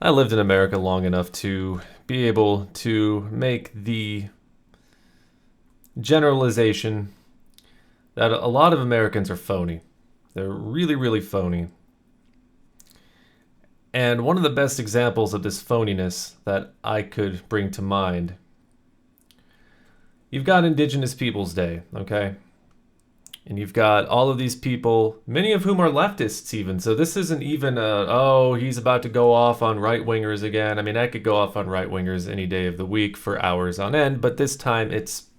I lived in America long enough to be able to make the generalization that a lot of Americans are phony. They're really, really phony. And one of the best examples of this phoniness that I could bring to mind, you've got Indigenous Peoples Day, okay? And you've got all of these people, many of whom are leftists even. So this isn't even oh, he's about to go off on right wingers again. I mean, I could go off on right wingers any day of the week for hours on end, but this time it's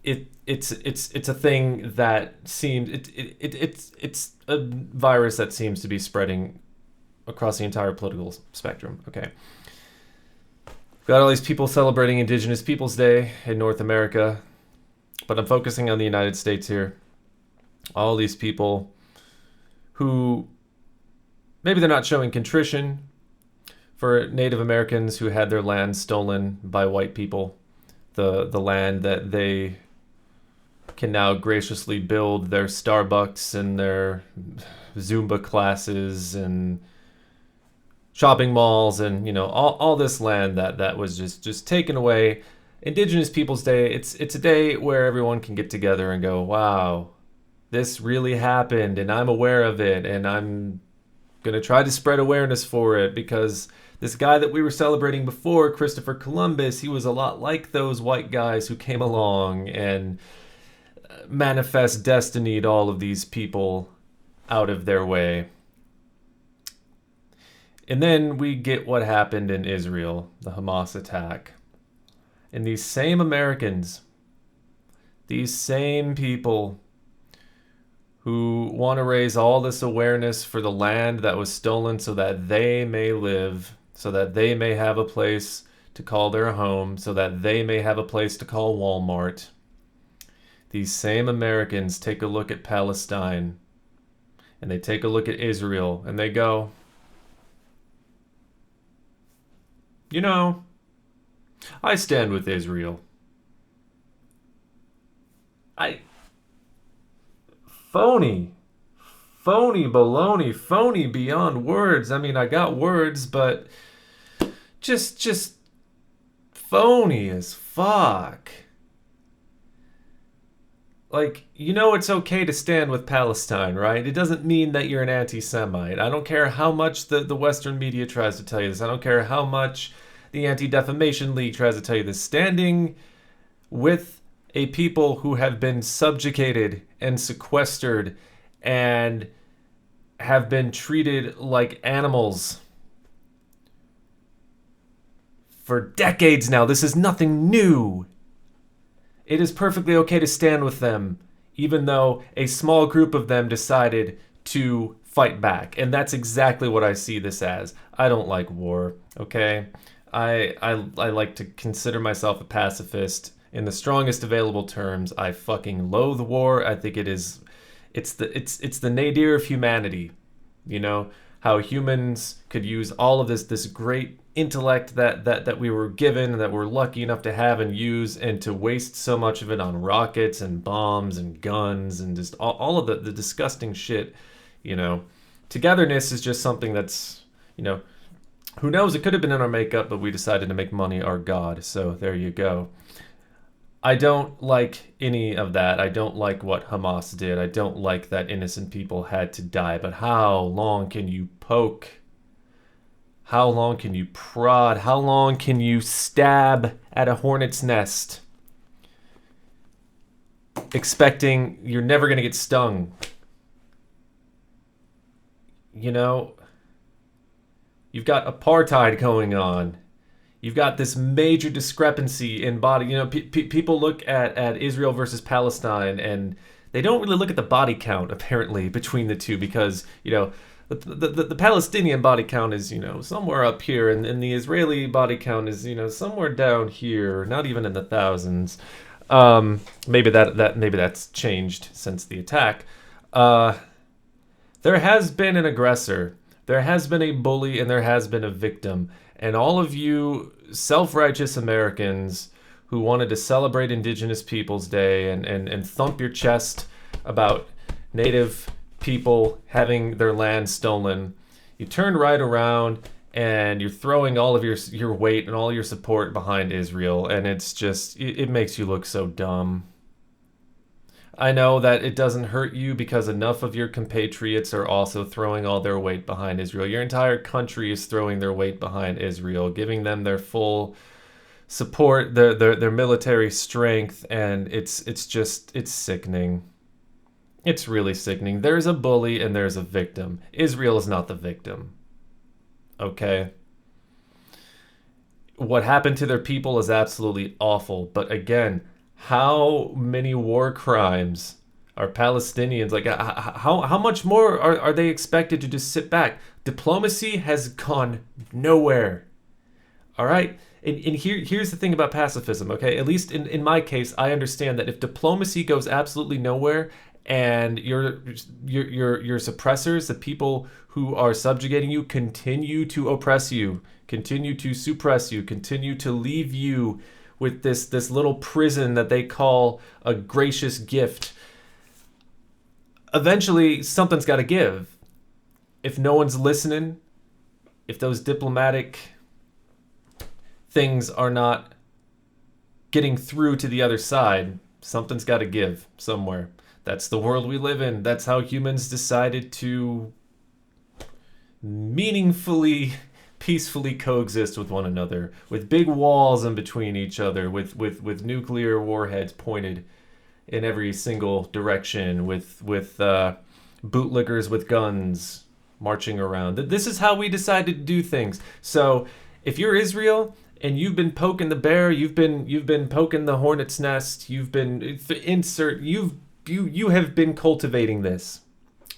a thing that seems it's a virus that seems to be spreading across the entire political spectrum. Okay. We've got all these people celebrating Indigenous Peoples Day in North America, but I'm focusing on the United States here. All these people who maybe they're not showing contrition for Native Americans who had their land stolen by white people, the land that they can now graciously build their Starbucks and their Zumba classes and shopping malls and all this land that was just taken away. Indigenous Peoples Day, it's a day where everyone can get together and go, wow, this really happened and I'm aware of it and I'm going to try to spread awareness for it, because this guy that we were celebrating before, Christopher Columbus, he was a lot like those white guys who came along and manifest destinied all of these people out of their way. And then we get what happened in Israel, the Hamas attack. And these same Americans, these same people who want to raise all this awareness for the land that was stolen so that they may live, so that they may have a place to call their home, so that they may have a place to call Walmart. These same Americans take a look at Palestine and they take a look at Israel and they go, I stand with Israel. Phony. Phony baloney. Phony beyond words. I mean, I got words, but just phony as fuck. Like, it's okay to stand with Palestine, right? It doesn't mean that you're an anti-Semite. I don't care how much the Western media tries to tell you this. I don't care how much the Anti-Defamation League tries to tell you this. Standing with a people who have been subjugated and sequestered and have been treated like animals for decades now. This is nothing new. It is perfectly okay to stand with them, even though a small group of them decided to fight back. And that's exactly what I see this as. I don't like war, okay? I like to consider myself a pacifist in the strongest available terms. I fucking loathe war. I think it's the nadir of humanity. How humans could use all of this great intellect that we were given, that we're lucky enough to have and use, and to waste so much of it on rockets and bombs and guns and just all of the disgusting shit. Togetherness is just something that's, who knows, it could have been in our makeup, but we decided to make money our god. So there you go. I don't like any of that. I don't like what Hamas did. I don't like that innocent people had to die. But how long can you poke? How long can you prod? How long can you stab at a hornet's nest, expecting you're never going to get stung? You've got apartheid going on. You've got this major discrepancy in body. People look at Israel versus Palestine, and they don't really look at the body count, apparently, between the two, because, the Palestinian body count is, somewhere up here, and the Israeli body count is, somewhere down here, not even in the thousands. Maybe that's changed since the attack. There has been an aggressor. There has been a bully, and there has been a victim. And all of you self-righteous Americans who wanted to celebrate Indigenous Peoples Day and thump your chest about Native people having their land stolen, you turned right around and you're throwing all of your weight and all your support behind Israel, and it's just it makes you look so dumb. I know that it doesn't hurt you because enough of your compatriots are also throwing all their weight behind Israel. Your entire country is throwing their weight behind Israel, giving them their full support, their military strength, and it's sickening. It's really sickening. There's a bully and there's a victim. Israel is not the victim. Okay? What happened to their people is absolutely awful, but again, how many war crimes are Palestinians like? How much more are they expected to just sit back? Diplomacy has gone nowhere. All right, and here's the thing about pacifism. Okay, at least in my case, I understand that if diplomacy goes absolutely nowhere, and your suppressors, the people who are subjugating you, continue to oppress you, continue to suppress you, continue to leave you with this little prison that they call a gracious gift. Eventually, something's got to give. If no one's listening, if those diplomatic things are not getting through to the other side, something's got to give somewhere. That's the world we live in. That's how humans decided to meaningfully, peacefully coexist with one another, with big walls in between each other, with nuclear warheads pointed in every single direction, with bootlickers with guns marching around. This is how we decided to do things. So if you're Israel and you've been poking the bear, you've been poking the hornet's nest, you have been cultivating this,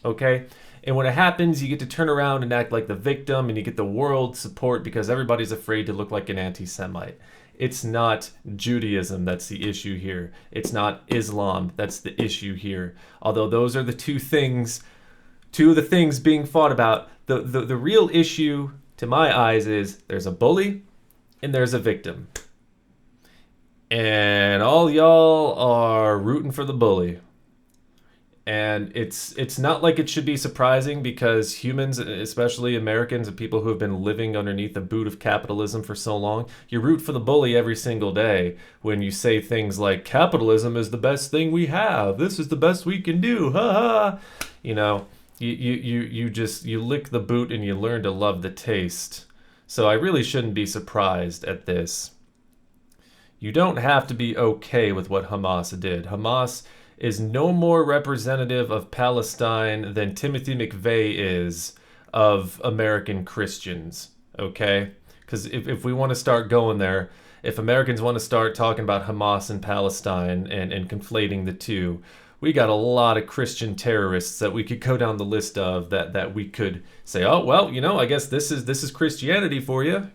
okay? And when it happens, you get to turn around and act like the victim, and you get the world support because everybody's afraid to look like an anti-Semite. It's not Judaism that's the issue here. It's not Islam that's the issue here. Although those are two of the things being fought about. The real issue, to my eyes, is there's a bully and there's a victim. And all y'all are rooting for the bully. And it's not like it should be surprising because humans, especially Americans and people who have been living underneath the boot of capitalism for so long, you root for the bully every single day when you say things like, capitalism is the best thing we have. This is the best we can do. Ha ha. You know, you lick the boot and you learn to love the taste. So I really shouldn't be surprised at this. You don't have to be okay with what Hamas did. Hamas is no more representative of Palestine than Timothy McVeigh is of American Christians, okay? Because if we want to start going there, if Americans want to start talking about Hamas and Palestine and conflating the two, we got a lot of Christian terrorists that we could go down the list of that we could say, oh, well, you know, I guess this is Christianity for you.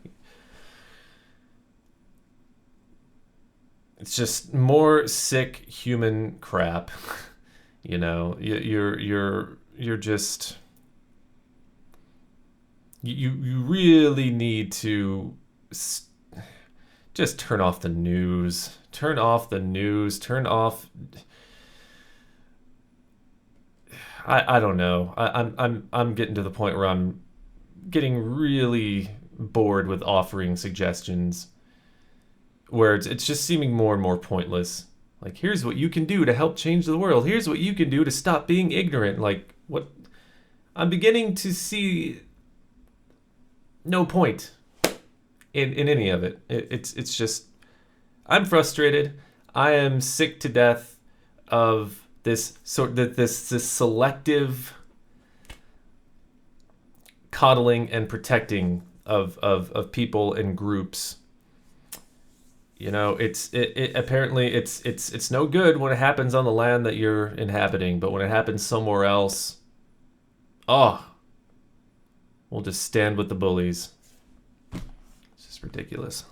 It's just more sick human crap. You know, you're just you really need to just turn off the news. Turn off the news. Turn off. I don't know. I'm getting to the point where I'm getting really bored with offering suggestions, where it's just seeming more and more pointless. Like, here's what you can do to help change the world. Here's what you can do to stop being ignorant. Like, what? I'm beginning to see no point in any of it. It's just, I'm frustrated. I am sick to death of this selective coddling and protecting of people and groups. You know, apparently it's no good when it happens on the land that you're inhabiting, but when it happens somewhere else, we'll just stand with the bullies. It's just ridiculous.